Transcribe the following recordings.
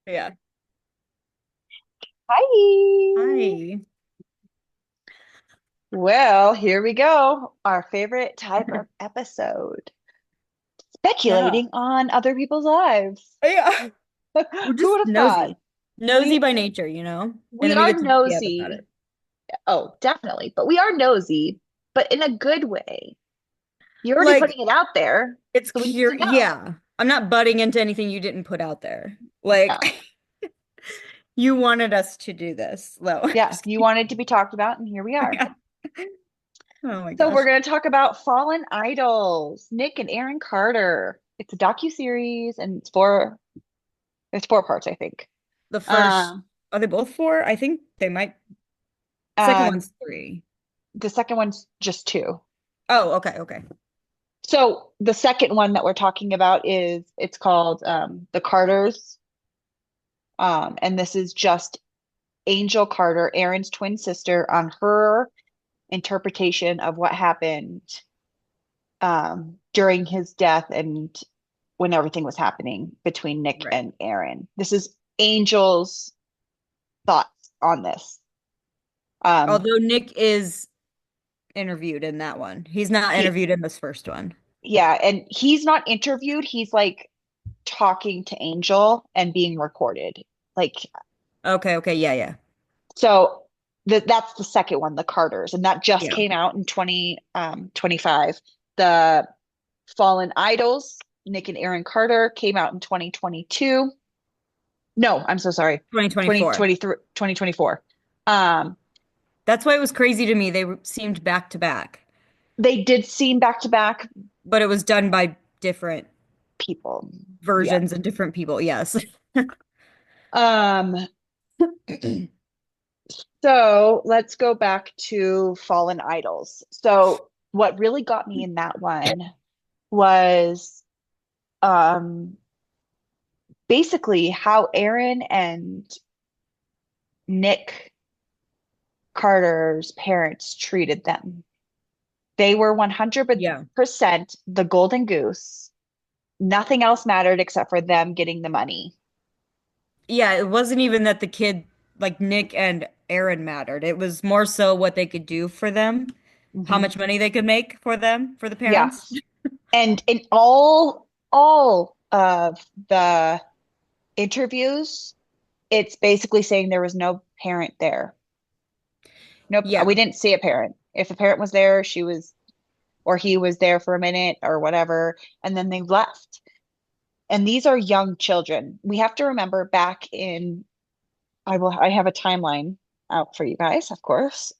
Yeah. Hi. Hi. Well, here we go. Our favorite type of episode. Yeah. Speculating on other people's lives. Yeah. We're Who just would have thought? nosy. Nosy We by nature, And we then we are get to yap about nosy. it. Oh, definitely. But we are nosy, but in a good way. You're already Like, putting it out there, it's so we need to know. yeah. I'm not butting into anything you didn't put out there. No. Like, you wanted us to do this. No, Yeah, just you kidding. wanted to be talked about, and here we are. Yeah. Oh my So we're gosh. going to talk about Fallen Idols, Nick and Aaron Carter. It's a docuseries, and it's four parts, I think. The first, Um, are they both four? I think they might. Second um, one's three. the second one's just two. Oh, okay, okay. So the second one that we're talking about it's called The Carters. And this is just Angel Carter, Aaron's twin sister, on her interpretation of what happened during his death and when everything was happening between Nick Right. and Aaron. This is Angel's thoughts on this. Um, Although Nick is interviewed in that one. He's not he, interviewed in this first one. yeah, and he's not interviewed. He's like talking to Angel and being recorded. Like, Okay, okay, yeah, yeah. so that's the second one, the Carters, and that just Yeah. came out in 2025. The Fallen Idols, Nick and Aaron Carter, came out in 2022. No, I'm so sorry. 2024. 2023, 2024. Um, That's why it was crazy to me. Seemed back to back, they did seem back to back but it was done by different people. Yeah. versions and different people. Yes. Um, so let's go back to Fallen Idols. So what really got me in that one was um basically how Aaron and Nick Carter's parents treated them. They were Yeah. 100% the golden goose. Nothing else mattered except for them getting the money. Yeah, it wasn't even that the kid, like Nick and Aaron mattered. It was more so what they could do for them, how Hmm. much money they could make for them, for the Yeah. parents. And in all of the interviews, it's basically saying there was no parent there. Nope, Yeah. we didn't see a parent. If a parent was there, or he was there for a minute or whatever, and then they left. And these are young children. We have to remember back in, I have a timeline out for you guys, of course.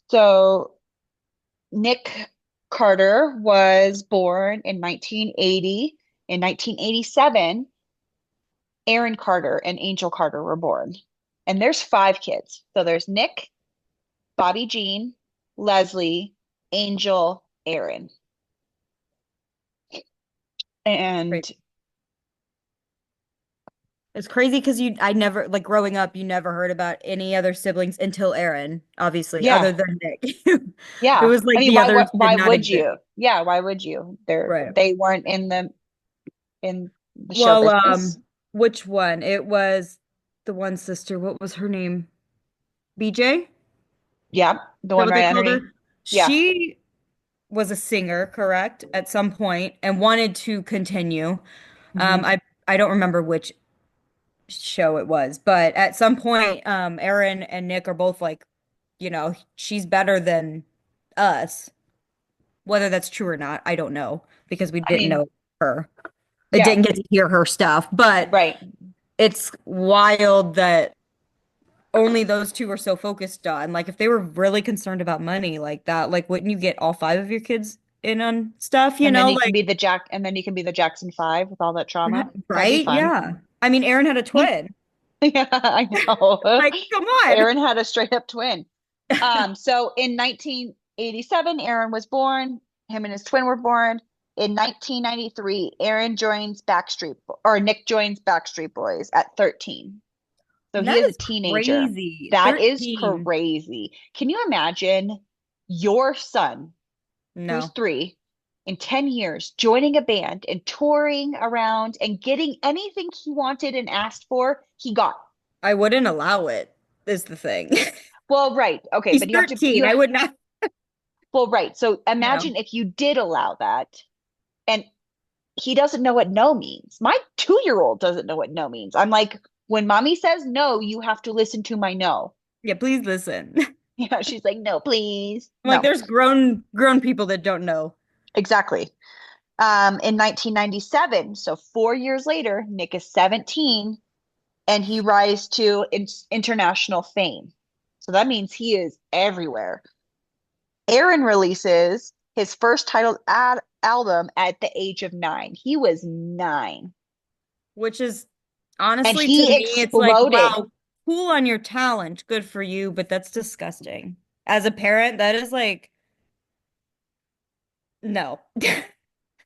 So Nick Carter was born in 1980. In 1987, Aaron Carter and Angel Carter were born. And there's five kids. So there's Nick, Bobby Jean, Leslie, Angel, Aaron. And Right. It's crazy because I never, like growing up, you never heard about any other siblings until Aaron, obviously, other yeah, than Nick. It yeah. was I like mean, the others did why not would exist. you? Yeah, why would you? Right. They weren't in the show Well, business. which one? It was the one sister. What was her name? BJ? Is Yeah, the that one what they right called underneath. her? Yeah. She was a singer, correct, at some point and wanted to continue. Hmm. I don't remember which show it was, but at some point, Aaron and Nick are both like, she's better than us. Whether that's true or not, I don't know because we I didn't mean, know her. I yeah, didn't get to hear her stuff, but right. it's wild that only those two are so focused on. Like, if they were really concerned about money like that, like, wouldn't you get all five of your kids in on stuff, And then Like, you can be the Jackson Five with all that trauma. That'd be right? fun. Yeah. I mean, Aaron had a twin. Yeah, I know. Like, come on. Aaron had a straight up twin. So in 1987, Aaron was born. Him and his twin were born. In 1993, Nick joins Backstreet Boys at 13. So he That is a is teenager. crazy. That is 13. crazy. Can you imagine your son, who's No. 3, in 10 years, joining a band and touring around and getting anything he wanted and asked for, he got. I wouldn't allow it, is the thing. Well, right. Okay, He's but you have to 13. I would not, well, right. So you know. imagine if you did allow that and he doesn't know what no means. My 2-year-old doesn't know what no means. I'm like, when mommy says no, you have to listen to my no. Yeah, please listen. She's like, no, please. I'm like, No, there's grown people that don't know. exactly. In 1997, so 4 years later, Nick is 17 and he rises to international fame. So that means he is everywhere. Aaron releases his first titled album at the age of 9. He was 9. Which is And honestly to he me, it's like, exploded. wow, cool on your talent, good for you, but that's disgusting. As a parent, that is like, no.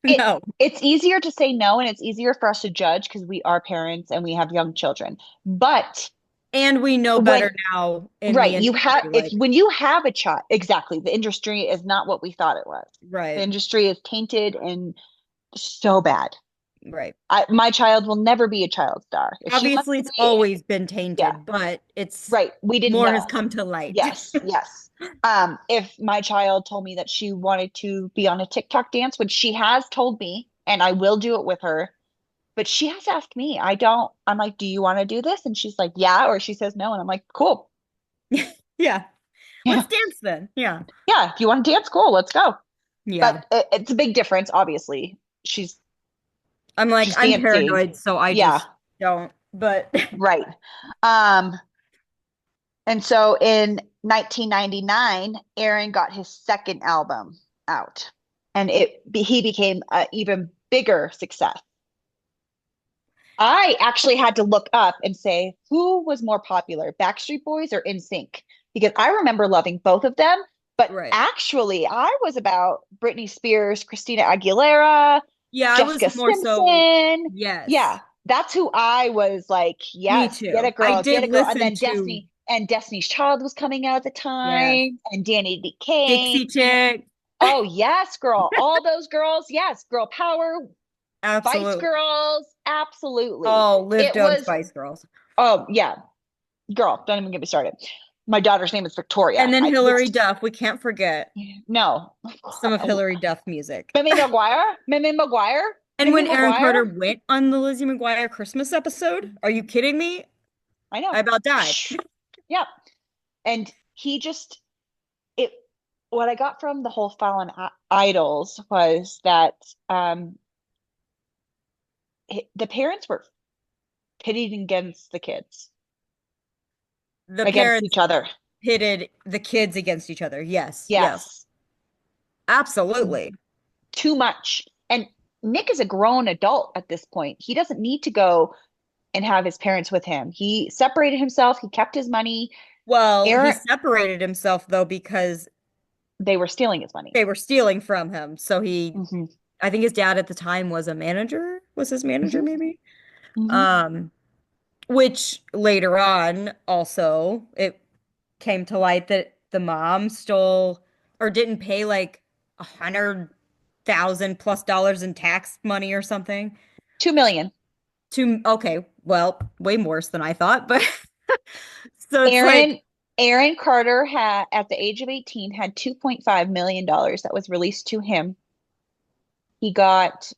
It No. it's easier to say no and it's easier for us to judge because we are parents and we have young children. But And we know when better now in the right, you have industry, if like, when you have a child, exactly, the industry is not what we thought it was. The right, industry is tainted and so bad. right. My child will never be a child star. If she wants Obviously, to it's be, always been yeah, tainted, but it's right. We didn't more has know. come to light. Yes, yes. If my child told me that she wanted to be on a TikTok dance, which she has told me, and I will do it with her, but she has asked me. I don't, I'm like, do you want to do this? And she's like, yeah, or she says no, and I'm like, cool. Yeah. Yeah. Let's dance then. Yeah. Yeah, if you want to dance, cool, let's go. Yeah. But it's a big difference, obviously. She's I'm like, she's I'm dancing. paranoid, so I Yeah, just don't. But right. Um, and so in 1999, Aaron got his second album out, and he became an even bigger success. I actually had to look up and say who was more popular, Backstreet Boys or NSYNC, because I remember loving both of them. But right. actually, I was about Britney Spears, Christina Aguilera, Yeah, I was Jessica more so, Simpson. Yeah, yes, that's who I was like, me yes, get a too. I girl, get did a girl. And listen then to, Destiny's Child was coming out at the yes, time, and Danny D. Kane. Dixie Chick. Oh, yes, girl. All those girls. Yes, girl power, Spice Absolutely. Girls. Absolutely. Oh, Liv It Dode was, Spice Girls. oh, yeah, girl, don't even get me started. My daughter's name is And Victoria. then I Hilary this Duff. We can't forget no. some of Hilary Duff music. Mimi McGuire? Mimi McGuire? And Mimi when Aaron McGuire? Carter went on the Lizzie McGuire Christmas episode, are you kidding me? I know. I about died. Yeah. And he just it what I got from the whole Fallen Idols was that the parents were pitted against the kids, The against parents each other. pitted the kids against each other. Yes, yes, Yes. absolutely. Too much. And Nick is a grown adult at this point. He doesn't need to go and have his parents with him. He separated himself, he kept his money. Well, he Aaron, separated himself though because they were stealing his money. they were stealing from him. So Hmm. I think his dad at the time was a manager, was his manager Hmm. maybe? Hmm. Um, which later on also it came to light that the mom stole or didn't pay like 100,000 plus dollars in tax money or something. 2 million. To okay, well, way worse than I thought, but so it's like Aaron Aaron Carter had at the age of 18 had $2.5 million that was released to him. He got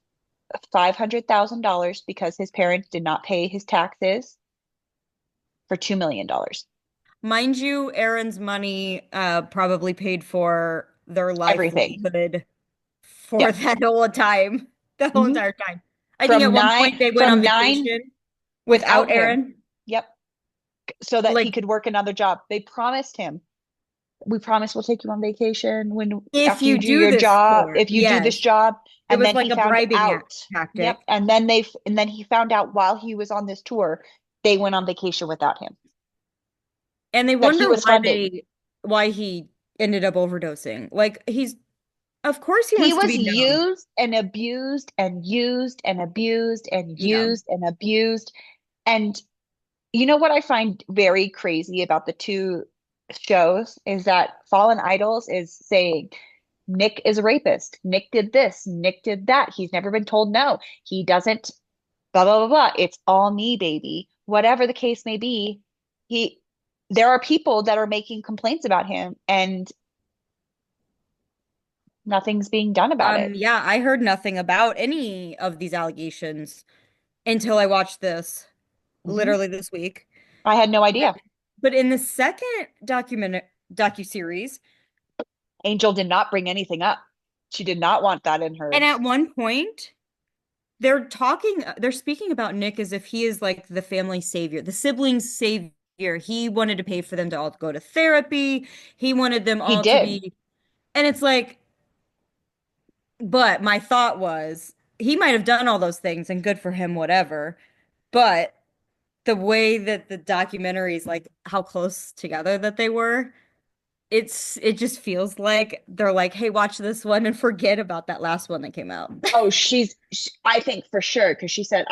$500,000 because his parents did not pay his taxes for $2 million. mind you, Aaron's money probably paid for their Everything. livelihood for Yep. that whole time, the whole Hmm. entire time. I think at one point they went on From nine vacation without without him. Aaron. Yep. So that he Like, could work another job. They promised him, we promise we'll take you on vacation when if after you you do do your this job, tour, if you do this yes, job. it And was then like he a found bribing out. Yep. tactic. And then he found out while he was on this tour, they went on vacation without him. And they That he wonder was funding. why he ended up overdosing. Like he's of course he He wants to was be known. used and abused and used and abused and Yeah. used and abused. And you know what I find very crazy about the two shows is that Fallen Idols is saying Nick is a rapist. Nick did this. Nick did that. He's never been told no. He doesn't, blah, blah, blah, blah. It's all me, baby. Whatever the case may be, he, there are people that are making complaints about him and nothing's being done about it. Yeah, I heard nothing about any of these allegations until I watched this Mhm. literally this week. I had no idea. But in the second docuseries, Angel did not bring anything up. She did not want that in and her. at one point, they're speaking about Nick as if he is like the family savior, the siblings savior. He wanted to pay for them to all go to therapy. He wanted them He all to did. be, and it's like, but my thought was he might have done all those things and good for him, whatever. But the way that the documentaries, like how close together that they were, it just feels like they're like, hey, watch this one and forget about that last one that came out. Oh, I think for sure, because she said,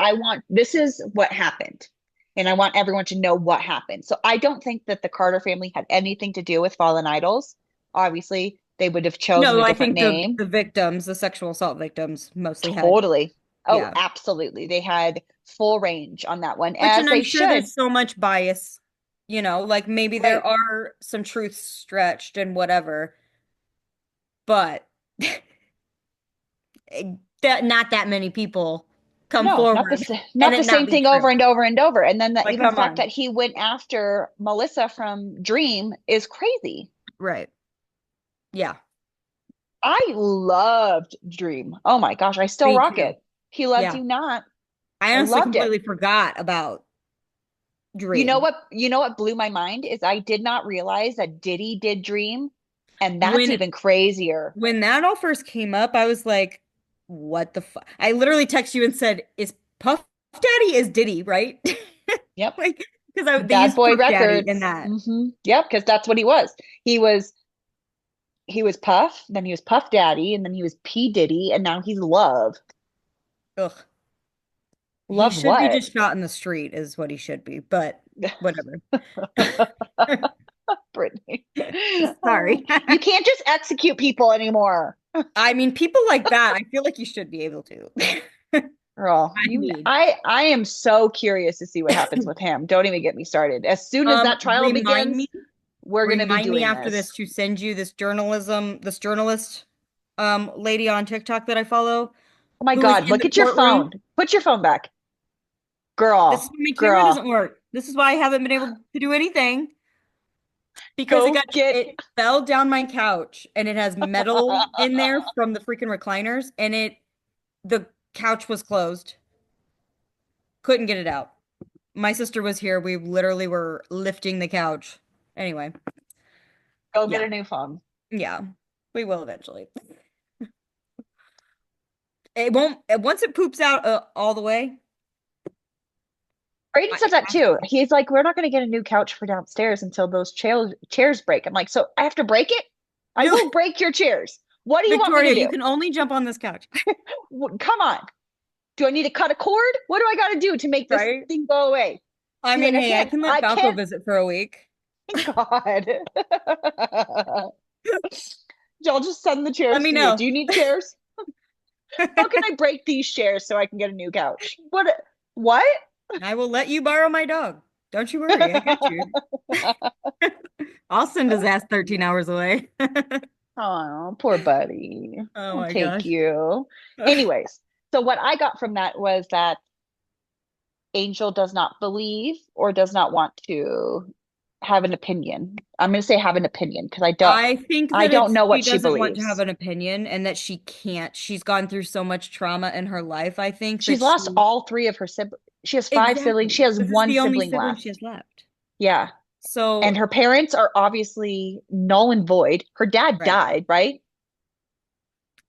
this is what happened. And I want everyone to know what happened. So I don't think that the Carter family had anything to do with Fallen Idols. Obviously, they would have chosen No, a I different think name. the victims, the sexual assault victims, mostly had, Totally. Oh, yeah. absolutely. They had full range on that one, Which, as and I'm they sure should. there's so much bias, like maybe there Right. are some truths stretched and whatever, but that not that many people come No, forward and not the it not same be thing over true. and over and over. And then Like, even the come fact on. that he went after Melissa from Dream is crazy. Right. Yeah. I loved Dream. Oh my gosh, I still Me rock too. it. He loves Yeah. you not. I I honestly loved it. completely forgot about Dream. You know what blew my mind is I did not realize that Diddy did Dream, and that's When even crazier. when that all first came up, I was like, what the fuck? I literally texted you and said, is Puff Daddy is Diddy, right? Yep. Like, because they Bad used Boy Puff Daddy in Records. that. Yep, because that's what he was. He was he was Puff, then he was Puff Daddy, and then he was P Diddy, and now he's Love. Ugh. He Love should be what? just shot in the street, is what he should be, but whatever. Brittany. Sorry. You can't just execute people anymore. I mean, people like that, I feel like you should be able to. Girl, I mean, I am so curious to see what happens with him. Don't even get me started. As soon as that trial remind me, begins, we're going to be doing after this this. to send you this journalist lady on TikTok that I follow Oh my who was God, in look the at your phone. courtroom. Put your phone back. This is Girl, why my camera doesn't girl, work. This is why I haven't been able to do anything because go get it fell down my couch and it has metal in there from the freaking recliners and the couch was closed. Couldn't get it out. My sister was here. We literally were lifting the couch. Anyway, go get yeah. a new phone. Yeah. We will eventually. It won't once it poops out all the way. Brayden said It that has too. to. He's like, we're not going to get a new couch for downstairs until those chairs break. I'm like, so I have to break it? I No, will break your chairs. What do you want me to Victoria, you do? can only jump on this couch, Come on. Do I need to cut a cord? What do I got to do to make this right? thing go away? I She's like, mean, hey, I can let I Falco can't. visit for a week. God. Y'all just send the Let chairs me to you. Do know. you need chairs? How can I break these chairs so I can get a new couch? What? I will let you borrow my dog. Don't you worry, I got you. I'll send his ass 13 hours away. Oh, poor buddy. Oh I'll my take gosh. you. Anyways, so what I got from that was that Angel does not believe or does not want to have an opinion. I'm going to say have an opinion because I think I that don't know she what she doesn't want to have believes. an opinion and that she can't. She's gone through so much trauma in her life. I think She's that lost she all three of her siblings. She has five siblings. She exactly. has This is one the only sibling sibling she left. has left. Yeah. And So, her parents are obviously null and void. Her dad right. died, right?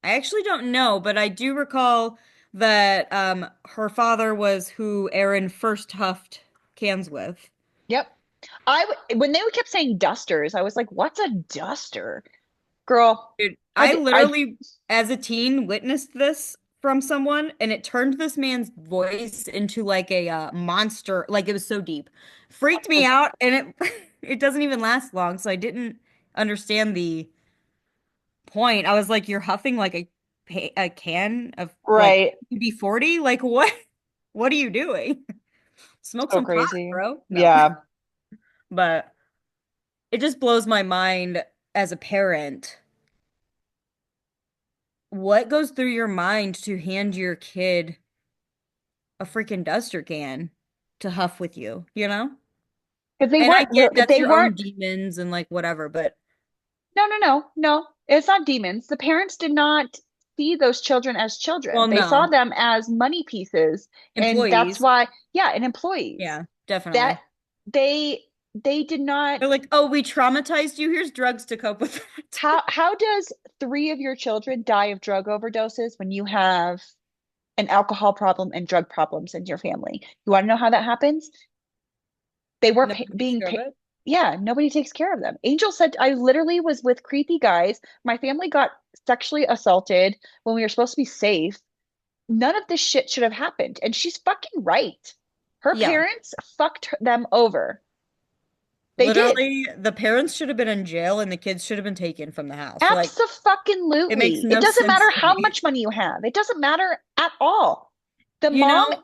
I actually don't know, but I do recall that her father was who Aaron first huffed cans with. Yep. When they kept saying dusters, I was like, "What's a duster, girl?" Dude, I I did, I literally, as a teen, witnessed this from someone, and it turned this man's voice into like a monster. Like it was so deep, freaked me was out, and it it doesn't even last long. So I didn't understand the point. I was like, you're huffing like a can of like Right. UB40? Like what? What are you doing? Smoke So some pot, crazy. bro. No. Yeah. But it just blows my mind as a parent. What goes through your mind to hand your kid a freaking duster can to huff with you, you know? Because they And I weren't, get that's they your own weren't, demons and like whatever, but no, no, no, no. It's not demons. The parents did not see those children as children. well, They saw no. them as money pieces. And that's Employees. why, yeah, and employees Yeah, that definitely. they did not. They're like, oh, we traumatized you. Here's drugs to cope with that. How does three of your children die of drug overdoses when you have an alcohol problem and drug problems in your family? You want to know how that happens? They weren't Nobody takes being care of paid. it. Yeah, nobody takes care of them. Angel said, I literally was with creepy guys. My family got sexually assaulted when we were supposed to be safe. None of this shit should have happened. And she's fucking right. Her Yeah. parents fucked them over. They did. Literally, the parents should have been in jail and the kids should have been taken from the house. Like, it makes Absolutely. It no doesn't sense matter to how me. much money you have. It doesn't matter at all. The You mom, know,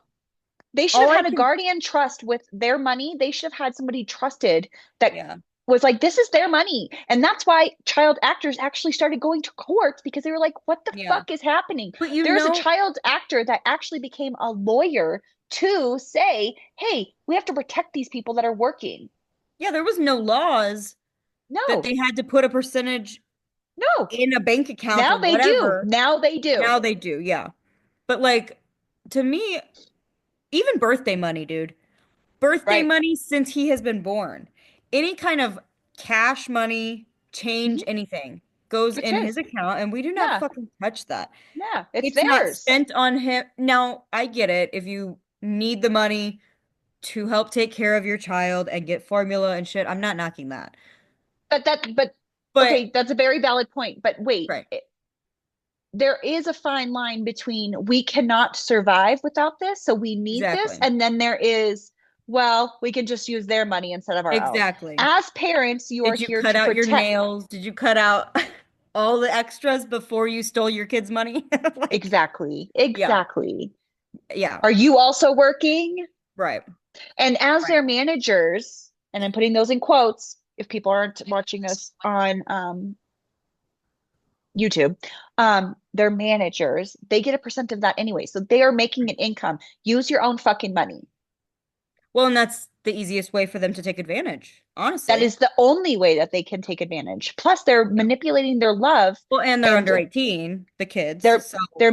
they should all have I had a can, guardian trust with their money. They should have had somebody trusted that yeah. was like, this is their money. And that's why child actors actually started going to court because they were like, what the Yeah. fuck is happening? But you There's a know, child actor that actually became a lawyer to say, hey, we have to protect these people that are working. yeah, there was no laws that No, they had to put a percentage no. in a bank account Now or they do. whatever. Now they do. Now they do, yeah. But like to me, even birthday money, dude. Birthday Right. money since he has been born. Any kind of cash money, change, Hmm. anything goes It's in his his. account and we do not Yeah. fucking touch that. Yeah. It's It's not theirs. spent on him. Now, I get it. If you need the money to help take care of your child and get formula and shit, I'm not knocking that. But But okay, that's a very valid point. But wait, right, there is a fine line between we cannot survive without this, so we need this, exactly. and then there is, well, we can just use their money instead of our own. Exactly. As parents, you are Did you here cut to out your protect. nails? Did you cut out all the extras before you stole your kids' money? Like, Exactly. yeah, Exactly. yeah, Are you also working? right, And as right. their managers, and I'm putting those in quotes if people aren't watching us on YouTube, their managers, they get a percent of that anyway. So they are making an income. Use your own fucking money. Well, and that's the easiest way for them to take advantage, That honestly. is the only way that they can take advantage. Plus, they're Yeah. manipulating their love Well, and they're and under 18, the kids. they're So they're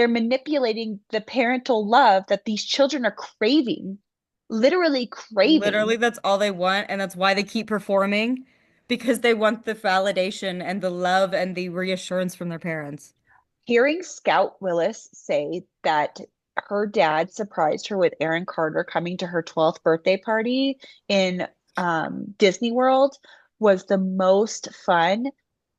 manipulating the parental love that these children are craving, literally craving. literally that's all they want, and that's why they keep performing because they want the validation and the love and the reassurance from their parents. Hearing Scout Willis say that her dad surprised her with Aaron Carter coming to her 12th birthday party in Disney World was the most fun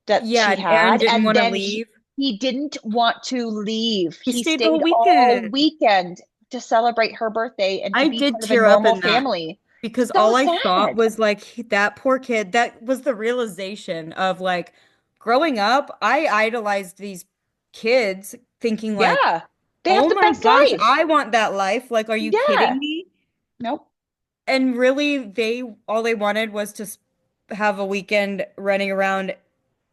that Yeah, she and Aaron had. didn't And want to then leave. he didn't want to leave. He He stayed the whole stayed all weekend. weekend to celebrate her birthday and to I be did part of a tear up normal in that family. because So all I thought sad. was like that poor kid. That was the realization of like growing up, I idolized these kids thinking like, Yeah, they have "Oh the my best gosh, life. I want that life." Like, are you Yeah. kidding me? Nope. And really, they all they wanted was to have a weekend running around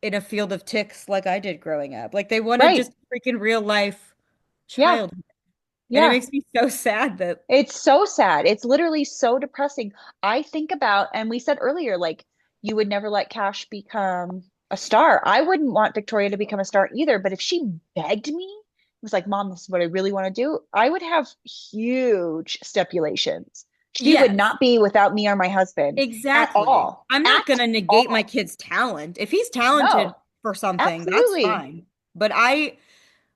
in a field of ticks like I did growing up. Like they wanted Right. just freaking real life Yeah. childhood. And it Yeah. makes me so sad that It's so sad. It's literally so depressing. I think about, and we said earlier, like you would never let Cash become a star. I wouldn't want Victoria to become a star either. But if she begged me, was like, Mom, this is what I really want to do, I would have huge stipulations. She would yes. not be without me or my husband at Exactly. all. I'm not At going to negate my all. kid's talent. If he's talented No, for something, that's absolutely. fine. But I,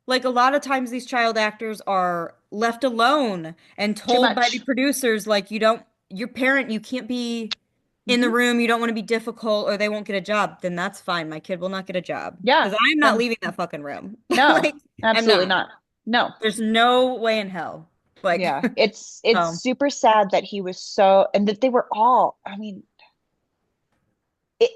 like a lot of times, these child actors are left alone and Too told by the much. producers, like, you don't, your parent, you can't be in the Hmm. room, you don't want to be difficult, or they won't get a job. Then that's fine. My kid will not get a job Yeah. because I'm not Then leaving that fucking room. no, Like, I'm absolutely not. not. No. There's no way in hell. Like, Yeah, it's so. super sad that he was so and that they were all, I mean, it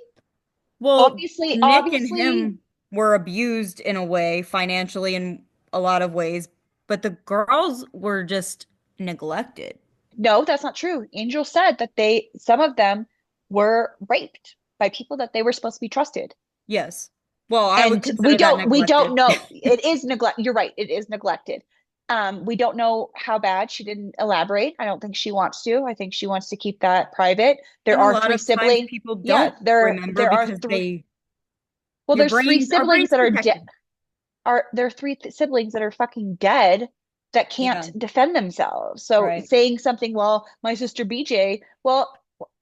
Well, obviously Nick and obviously him were abused in a way, financially in a lot of ways, but the girls were just neglected. No, that's not true. Angel said that some of them were raped by people that they were supposed to be trusted. Yes. Well, I would And we consider that don't we don't neglected. know. It is neglect. You're right. It is neglected. We don't know how bad. She didn't elaborate. I don't think she wants to. I think she wants to keep that private. There And a are lot three of times siblings. people Yeah, don't there remember there are because three. they, Well, your there's three brain, our siblings brain's that are dead. protected. Are there three siblings that are fucking dead that can't Yeah, defend themselves? So right, saying something, well, my sister BJ, well,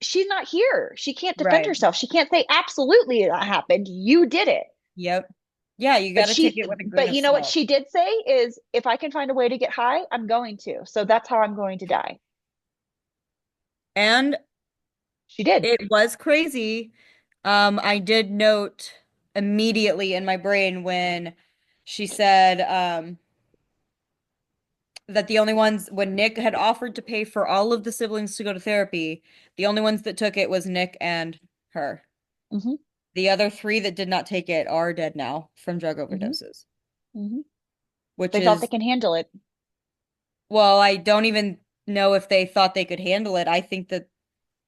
she's not here. She can't defend right. herself. She can't say absolutely that happened. You did it. Yep. Yeah, you got But to take it with a grain but of you know what salt. she did say is, if I can find a way to get high, I'm going to. So that's how I'm going to die. And She did. it was crazy. I did note immediately in my brain when she said, that the only ones, when Nick had offered to pay for all of the siblings to go to therapy, the only ones that took it was Nick and her. Hmm. The other three that did not take it are dead now from drug Hmm. overdoses, Hmm. which They thought they is, can handle it. well, I don't even know if they thought they could handle it. I think that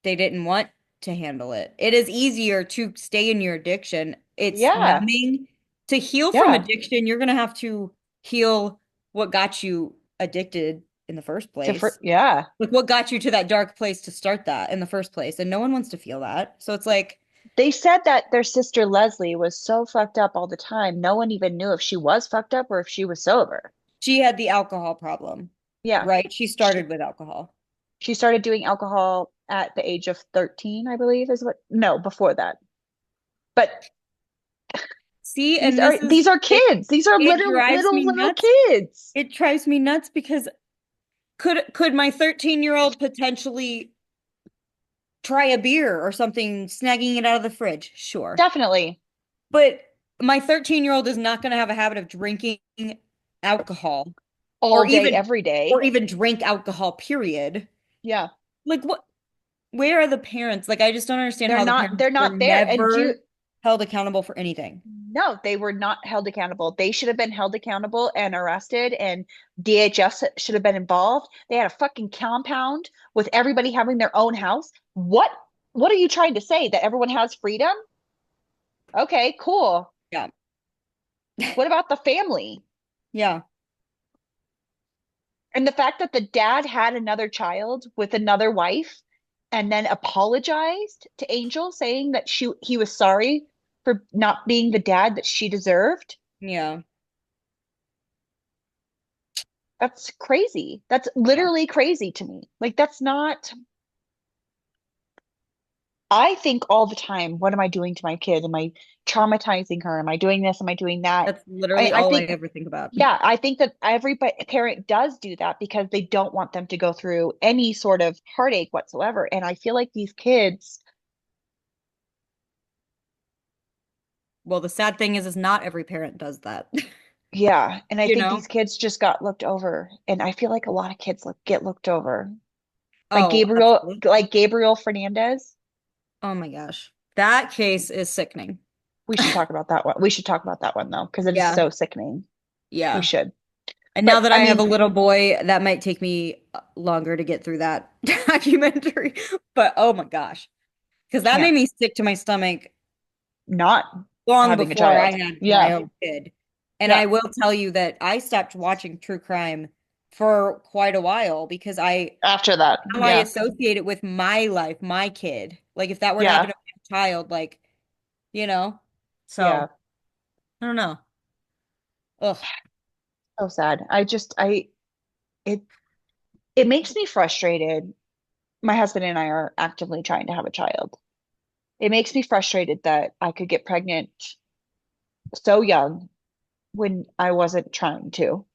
they didn't want to handle it. It is easier to stay in your addiction. It's Yeah. numbing. To heal from Yeah. addiction, you're going to have to heal what got you addicted in the first place. Yeah. Like what got you to that dark place to start that in the first place? And no one wants to feel that. So it's like They said that their sister Leslie was so fucked up all the time. No one even knew if she was fucked up or if she was sober. she had the alcohol problem, Yeah. right? She She started with alcohol. she started doing alcohol at the age of 13, I believe is what, no, before that. But See, these and are this is these are it, kids. These are it little drives little me little nuts. kids. It drives me nuts because could my 13-year-old potentially try a beer or something, snagging it out of the fridge? Sure. Definitely. But my 13-year-old is not going to have a habit of drinking alcohol All or day, even every day. drink alcohol, period. Yeah. Like what, where are the parents? Like I just don't understand They're how the not parents they're were not there. And do you never held accountable for anything. No, they were not held accountable. They should have been held accountable and arrested, and DHS should have been involved. They had a fucking compound with everybody having their own house. What are you trying to say? That everyone has freedom? Okay, cool. Yeah. What about the family? Yeah. And the fact that the dad had another child with another wife and then apologized to Angel saying that he was sorry for not being the dad that she deserved. Yeah. That's crazy. That's Yeah. literally crazy to me. Like, that's not, I think all the time, what am I doing to my kid? Am I traumatizing her? Am I doing this? Am I doing that? That's literally I all I think, ever think about. yeah, I think that every parent does do that because they don't want them to go through any sort of heartache whatsoever. And I feel like these kids, Well, the sad thing is not every parent does that. yeah, and I You think know? these kids just got looked over. And I feel like a lot of kids get looked over. Oh, absolutely. Like Gabriel Fernandez. Oh my gosh. That case is sickening. We should talk about that one. We should talk about that one though, because it is Yeah. so sickening. We Yeah. should. And now But that I I have a mean, little boy, that might take me longer to get through that documentary. But oh my gosh. Because that can't made me sick to my stomach not long having a before I child. had my Yeah. own kid. And Yeah. I will tell you that I stopped watching true crime for quite a while because After that. now I Yeah. associate it with my life, my kid. Like if that were to happen Yeah. to my child, like, you know, Yeah. so I don't know. Ugh. So sad. It it makes me frustrated. My husband and I are actively trying to have a child. It makes me frustrated that I could get pregnant so young when I wasn't trying to,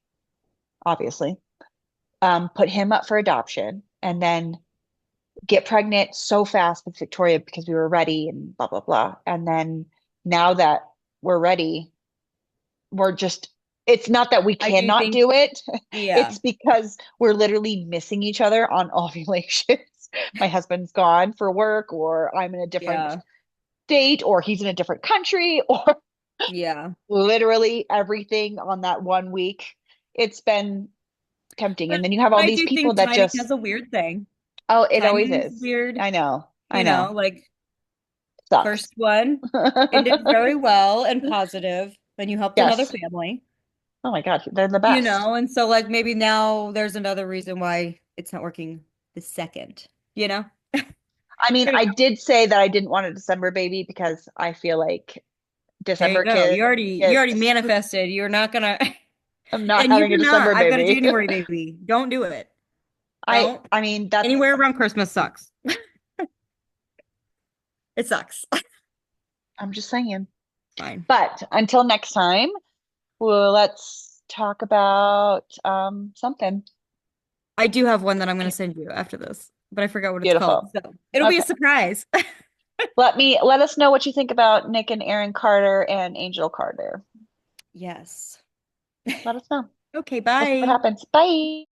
obviously. Put him up for adoption and then get pregnant so fast with Victoria because we were ready and blah blah blah. And then now that we're ready, we're just it's not that we I do cannot think, do it. yeah, It's because we're literally missing each other on ovulations. My husband's gone for work, or I'm in a different yeah. state, or he's in a different country, or Yeah. Literally everything on that 1 week. It's been tempting. But And then you have but all I these do people think that timing just, has a weird thing. oh, it always Timing is is. weird, I know. I you know, know. like Sucks. first one ended very well and positive, then you helped another Yes. family, Oh my God, they're the you best. know, and so like maybe now there's another reason why it's not working the second, you know? I mean, I don't I know. did say that I didn't want a December baby because I feel like There you December go. You already kids, manifested. You're not gonna I'm not and you having a cannot. December I've got a baby. January baby. Don't do it. I Don't. I mean, Anywhere around Christmas sucks. It sucks. I'm just saying. Fine. But until next time, well, let's talk about something. I do have one that I'm gonna send you after this, but I forgot what it's called. Beautiful. So it'll be a Okay. surprise. Let us know what you think about Nick and Aaron Carter and Angel Carter. Yes. Let us know. Okay, We'll see what bye. happens. Bye.